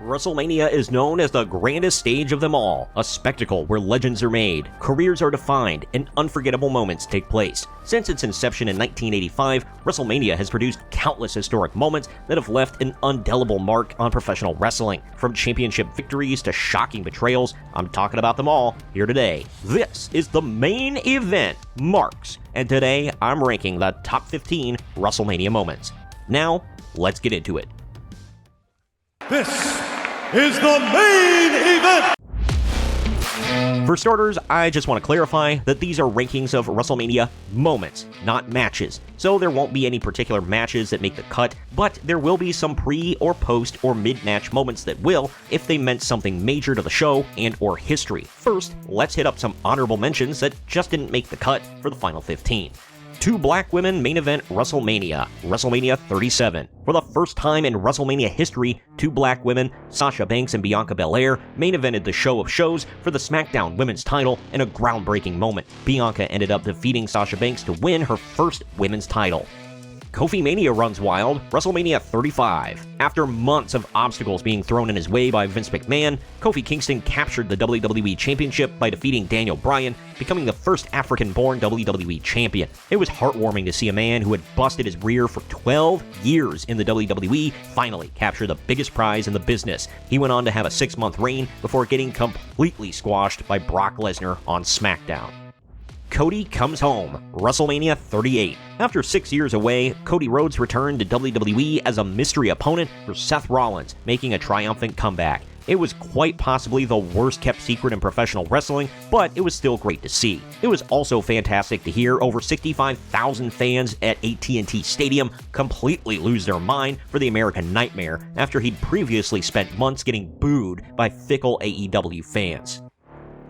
WrestleMania is known as the grandest stage of them all, a spectacle where legends are made, careers are defined, and unforgettable moments take place. Since its inception in 1985, WrestleMania has produced countless historic moments that have left an indelible mark on professional wrestling. From championship victories to shocking betrayals, I'm talking about them all here today. This is the main event, Marks, and today I'm ranking the top 15 WrestleMania moments. Now, let's get into it. This is the main event! For starters, I just want to clarify that these are rankings of WrestleMania moments, not matches. So there won't be any particular matches that make the cut, but there will be some pre or post or mid-match moments that will, if they meant something major to the show and or history. First, let's hit up some honorable mentions that just didn't make the cut for the final 15. Two black women main event WrestleMania 37. For the first time in WrestleMania history, two black women, Sasha Banks and Bianca Belair, main evented the show of shows for the SmackDown Women's title in a groundbreaking moment. Bianca ended up defeating Sasha Banks to win her first women's title. Kofi Mania runs wild, WrestleMania 35. After months of obstacles being thrown in his way by Vince McMahon, Kofi Kingston captured the WWE Championship by defeating Daniel Bryan, becoming the first African-born WWE Champion. It was heartwarming to see a man who had busted his rear for 12 years in the WWE finally capture the biggest prize in the business. He went on to have a 6-month reign before getting completely squashed by Brock Lesnar on SmackDown. Cody comes home, WrestleMania 38. After 6 years away, Cody Rhodes returned to WWE as a mystery opponent for Seth Rollins, making a triumphant comeback. It was quite possibly the worst kept secret in professional wrestling, but it was still great to see. It was also fantastic to hear over 65,000 fans at AT&T Stadium completely lose their mind for the American Nightmare after he'd previously spent months getting booed by fickle AEW fans.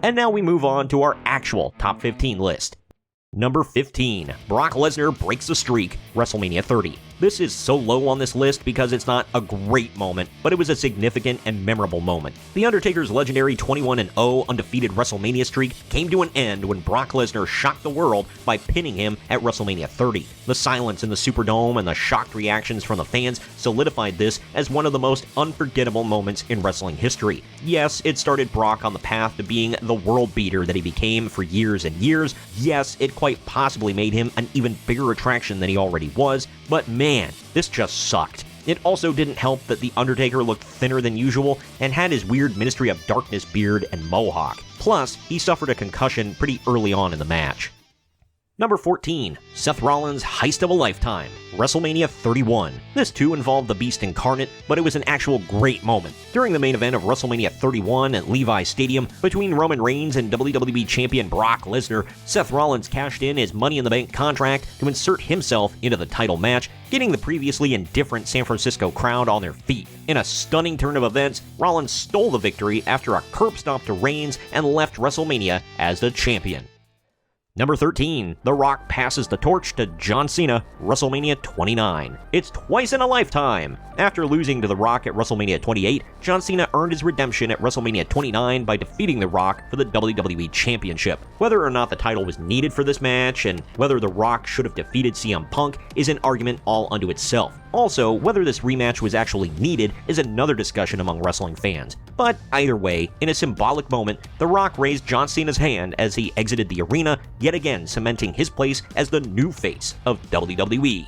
And now we move on to our actual top 15 list. Number 15, Brock Lesnar breaks the streak, WrestleMania 30. This is so low on this list because it's not a great moment, but it was a significant and memorable moment. The Undertaker's legendary 21-0 undefeated WrestleMania streak came to an end when Brock Lesnar shocked the world by pinning him at WrestleMania 30. The silence in the Superdome and the shocked reactions from the fans solidified this as one of the most unforgettable moments in wrestling history. Yes, it started Brock on the path to being the world beater that he became for years and years. Yes, it quite possibly made him an even bigger attraction than he already was, but man, this just sucked. It also didn't help that The Undertaker looked thinner than usual and had his weird Ministry of Darkness beard and mohawk. Plus, he suffered a concussion pretty early on in the match. Number 14, Seth Rollins' heist of a lifetime, WrestleMania 31. This too involved the Beast incarnate, but it was an actual great moment. During the main event of WrestleMania 31 at Levi's Stadium, between Roman Reigns and WWE Champion Brock Lesnar, Seth Rollins cashed in his Money in the Bank contract to insert himself into the title match, getting the previously indifferent San Francisco crowd on their feet. In a stunning turn of events, Rollins stole the victory after a curb stomp to Reigns and left WrestleMania as the champion. Number 13, The Rock passes the torch to John Cena, WrestleMania 29. It's twice in a lifetime. After losing to The Rock at WrestleMania 28, John Cena earned his redemption at WrestleMania 29 by defeating The Rock for the WWE Championship. Whether or not the title was needed for this match, and whether The Rock should have defeated CM Punk, is an argument all unto itself. Also, whether this rematch was actually needed is another discussion among wrestling fans. But either way, in a symbolic moment, The Rock raised John Cena's hand as he exited the arena, yet again cementing his place as the new face of WWE.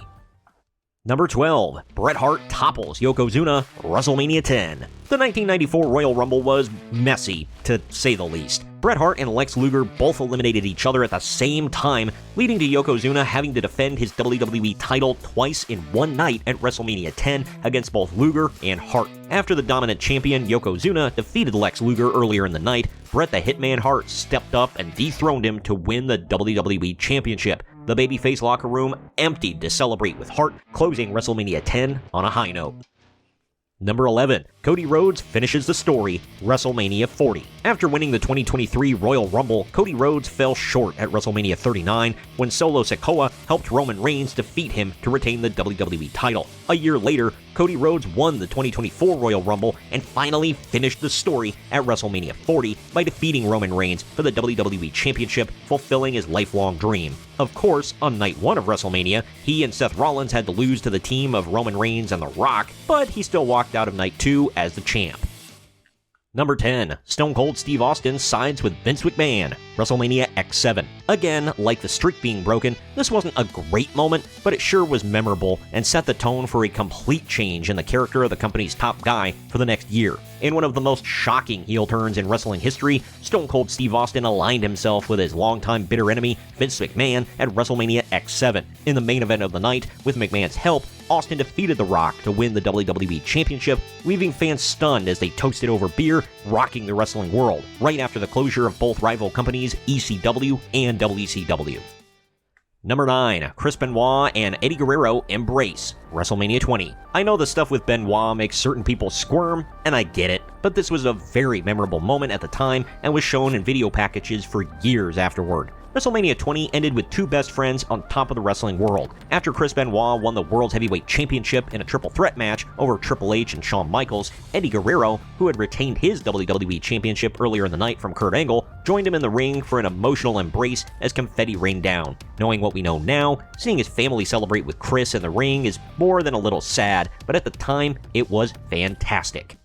Number 12, Bret Hart topples Yokozuna, WrestleMania 10. The 1994 Royal Rumble was messy, to say the least. Bret Hart and Lex Luger both eliminated each other at the same time, leading to Yokozuna having to defend his WWE title twice in one night at WrestleMania 10 against both Luger and Hart. After the dominant champion Yokozuna defeated Lex Luger earlier in the night, Bret the Hitman Hart stepped up and dethroned him to win the WWE Championship. The babyface locker room emptied to celebrate with Hart, closing WrestleMania 10 on a high note. Number 11, Cody Rhodes finishes the story, WrestleMania 40. After winning the 2023 Royal Rumble, Cody Rhodes fell short at WrestleMania 39 when Solo Sikoa helped Roman Reigns defeat him to retain the WWE title. A year later, Cody Rhodes won the 2024 Royal Rumble and finally finished the story at WrestleMania 40 by defeating Roman Reigns for the WWE Championship, fulfilling his lifelong dream. Of course, on night 1 of WrestleMania, he and Seth Rollins had to lose to the team of Roman Reigns and The Rock, but he still walked out of night 2 as the champ. Number 10. Stone Cold Steve Austin sides with Vince McMahon, WrestleMania X7. Again, like the streak being broken, this wasn't a great moment, but it sure was memorable and set the tone for a complete change in the character of the company's top guy for the next year. In one of the most shocking heel turns in wrestling history, Stone Cold Steve Austin aligned himself with his longtime bitter enemy, Vince McMahon, at WrestleMania X7. In the main event of the night, with McMahon's help, Austin defeated The Rock to win the WWE Championship, leaving fans stunned as they toasted over beer, rocking the wrestling world, right after the closure of both rival companies, ECW and WCW. Number 9. Chris Benoit and Eddie Guerrero embrace, WrestleMania 20. I know the stuff with Benoit makes certain people squirm, and I get it, but this was a very memorable moment at the time and was shown in video packages for years afterward. WrestleMania 20 ended with two best friends on top of the wrestling world. After Chris Benoit won the World's Heavyweight Championship in a triple threat match over Triple H and Shawn Michaels, Eddie Guerrero, who had retained his WWE Championship earlier in the night from Kurt Angle, joined him in the ring for an emotional embrace as confetti rained down. Knowing what we know now, seeing his family celebrate with Chris in the ring is more than a little sad, but at the time, it was fantastic.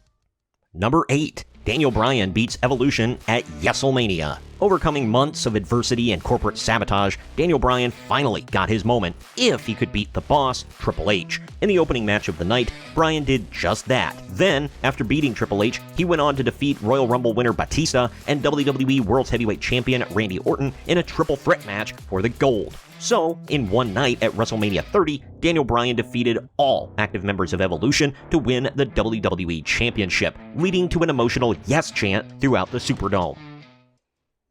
Number 8. Daniel Bryan beats Evolution at WrestleMania. Overcoming months of adversity and corporate sabotage, Daniel Bryan finally got his moment, if he could beat the boss, Triple H. In the opening match of the night, Bryan did just that. Then, after beating Triple H, he went on to defeat Royal Rumble winner Batista and WWE World's Heavyweight Champion Randy Orton in a triple threat match for the gold. So, in one night at WrestleMania 30, Daniel Bryan defeated all active members of Evolution to win the WWE Championship, leading to an emotional yes chant throughout the Superdome.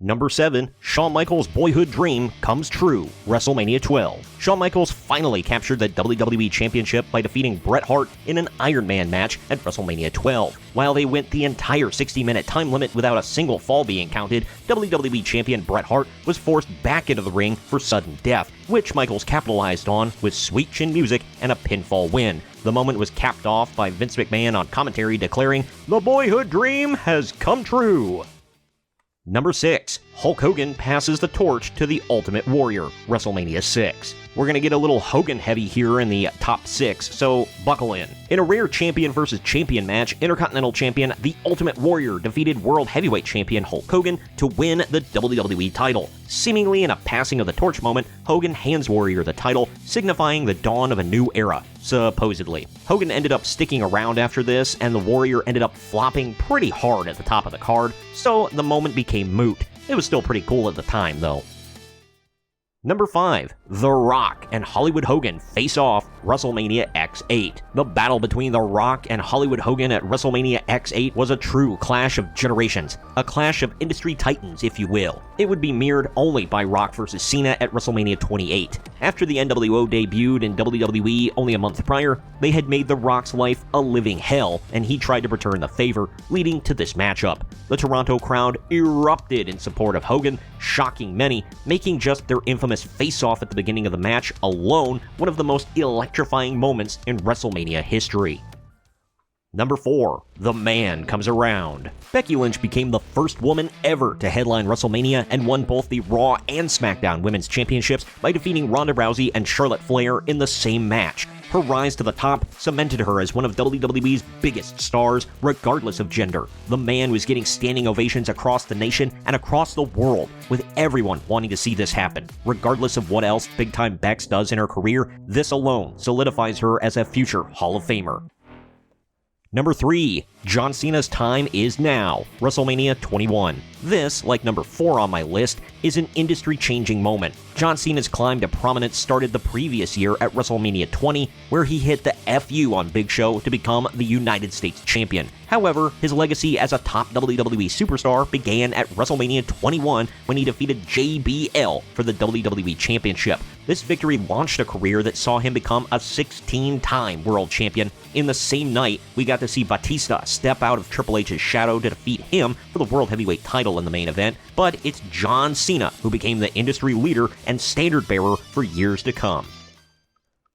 Number 7. Shawn Michaels' boyhood dream comes true, WrestleMania 12. Shawn Michaels finally captured the WWE Championship by defeating Bret Hart in an Iron Man match at WrestleMania 12. While they went the entire 60-minute time limit without a single fall being counted, WWE Champion Bret Hart was forced back into the ring for sudden death, which Michaels capitalized on with sweet chin music and a pinfall win. The moment was capped off by Vince McMahon on commentary declaring, "The boyhood dream has come true." Number 6. Hulk Hogan passes the torch to the Ultimate Warrior, WrestleMania 6. We're going to get a little Hogan heavy here in the top 6, so buckle in. In a rare champion versus champion match, Intercontinental Champion The Ultimate Warrior defeated World Heavyweight Champion Hulk Hogan to win the WWE title. Seemingly in a passing of the torch moment, Hogan hands Warrior the title, signifying the dawn of a new era, supposedly. Hogan ended up sticking around after this, and the Warrior ended up flopping pretty hard at the top of the card, so the moment became moot. It was still pretty cool at the time, though. Number 5. The Rock and Hollywood Hogan face off, WrestleMania X8. The battle between The Rock and Hollywood Hogan at WrestleMania X8 was a true clash of generations, a clash of industry titans, if you will. It would be mirrored only by Rock vs. Cena at WrestleMania 28. After the NWO debuted in WWE only a month prior, they had made The Rock's life a living hell, and he tried to return the favor, leading to this matchup. The Toronto crowd erupted in support of Hogan, shocking many, making just their infamous face-off at the beginning of the match alone one of the most electrifying moments in WrestleMania history. Number 4. The Man Comes Around. Becky Lynch became the first woman ever to headline WrestleMania and won both the Raw and SmackDown Women's Championships by defeating Ronda Rousey and Charlotte Flair in the same match. Her rise to the top cemented her as one of WWE's biggest stars, regardless of gender. The Man was getting standing ovations across the nation and across the world, with everyone wanting to see this happen. Regardless of what else Big Time Bex does in her career, this alone solidifies her as a future Hall of Famer. Number 3. John Cena's time is now, WrestleMania 21. This, like number 4 on my list, is an industry-changing moment. John Cena's climb to prominence started the previous year at WrestleMania 20, where he hit the FU on Big Show to become the United States Champion. However, his legacy as a top WWE superstar began at WrestleMania 21 when he defeated JBL for the WWE Championship. This victory launched a career that saw him become a 16-time world champion. In the same night, we got to see Batista step out of Triple H's shadow to defeat him for the World Heavyweight title in the main event, but it's John Cena who became the industry leader and standard bearer for years to come.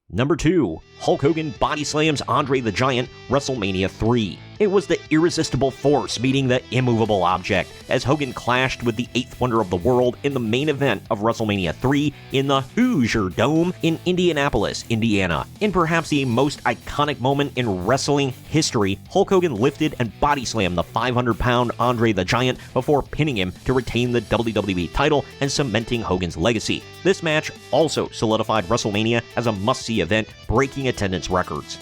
Number 2. Hulk Hogan body slams Andre the Giant, WrestleMania 3. It was the irresistible force meeting the immovable object, as Hogan clashed with the 8th wonder of the world in the main event of WrestleMania 3 in the Hoosier Dome in Indianapolis, Indiana. In perhaps the most iconic moment in wrestling history, Hulk Hogan lifted and body slammed the 500-pound Andre the Giant before pinning him to retain the WWE title and cementing Hogan's legacy. This match also solidified WrestleMania as a must-see event, breaking attendance records.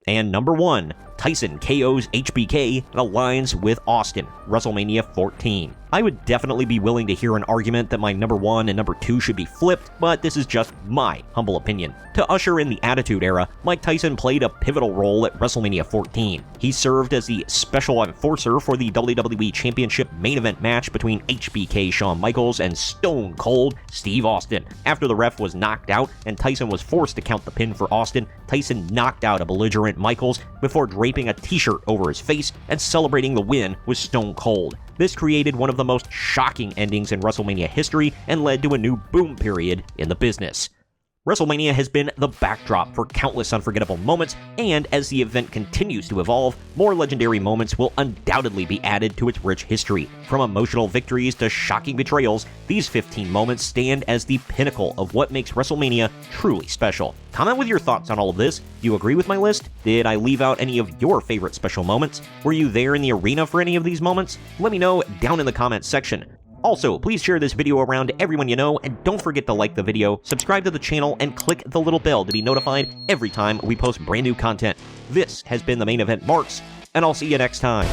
And number 1, Tyson KO's HBK and aligns with Austin, WrestleMania 14. I would definitely be willing to hear an argument that my number 1 and number 2 should be flipped, but this is just my humble opinion. To usher in the Attitude Era, Mike Tyson played a pivotal role at WrestleMania 14. He served as the special enforcer for the WWE Championship main event match between HBK Shawn Michaels and Stone Cold Steve Austin. After the ref was knocked out and Tyson was forced to count the pin for Austin, Tyson knocked out a belligerent Michaels before draping a t-shirt over his face and celebrating the win with Stone Cold. This created one of the most shocking endings in WrestleMania history and led to a new boom period in the business. WrestleMania has been the backdrop for countless unforgettable moments, and as the event continues to evolve, more legendary moments will undoubtedly be added to its rich history. From emotional victories to shocking betrayals, these 15 moments stand as the pinnacle of what makes WrestleMania truly special. Comment with your thoughts on all of this. Do you agree with my list? Did I leave out any of your favorite special moments? Were you there in the arena for any of these moments? Let me know down in the comments section. Also, please share this video around to everyone you know, and don't forget to like the video, subscribe to the channel, and click the little bell to be notified every time we post brand new content. This has been the Main Event Marks, and I'll see you next time.